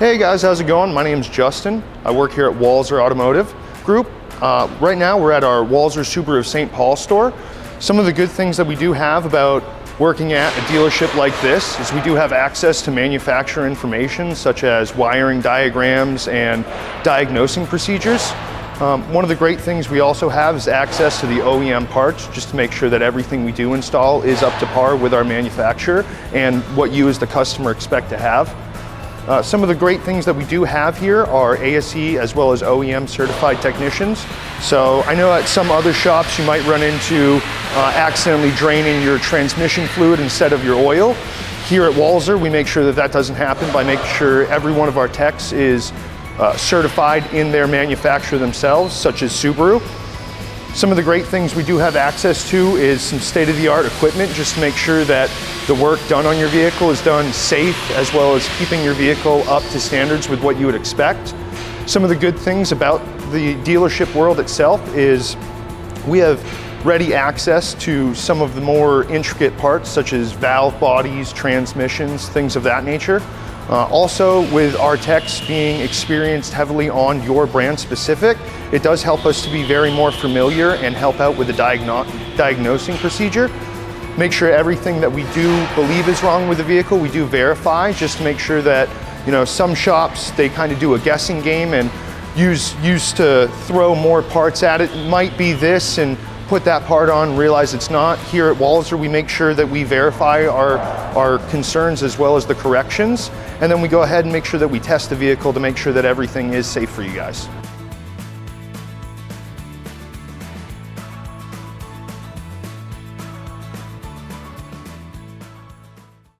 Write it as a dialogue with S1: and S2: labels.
S1: Hey guys, how's it going? My name's Justin. I work here at Walser Automotive Group. Right now we're at our Walser Subaru St. Paul store. Some of the good things that we do have about working at a dealership like this is we do have access to manufacturer information such as wiring diagrams and diagnosing procedures. One of the great things we also have is access to the OEM parts, just to make sure that everything we do install is up to par with our manufacturer and what you as the customer expect to have. Some of the great things that we do have here are ASE as well as OEM certified technicians. So I know at some other shops you might run into accidentally draining your transmission fluid instead of your oil. Here at Walser, we make sure that that doesn't happen by making sure every one of our techs is certified in their manufacturer themselves, such as Subaru. Some of the great things we do have access to is some state-of-the-art equipment just to make sure that the work done on your vehicle is done safe, as well as keeping your vehicle up to standards with what you would expect. Some of the good things about the dealership world itself is we have ready access to some of the more intricate parts such as valve bodies, transmissions, things of that nature. Also, with our techs being experienced heavily on your brand specific, it does help us to be very more familiar and help out with the diagnosing procedure. Make sure everything that we do believe is wrong with the vehicle, we do verify, just to make sure that, you know, some shops, they kind of do a guessing game and used to throw more parts at it. It might be this and put that part on, realize it's not. Here at Walser, we make sure that we verify our concerns as well as the corrections, and then we go ahead and make sure that we test the vehicle to make sure that everything is safe for you guys.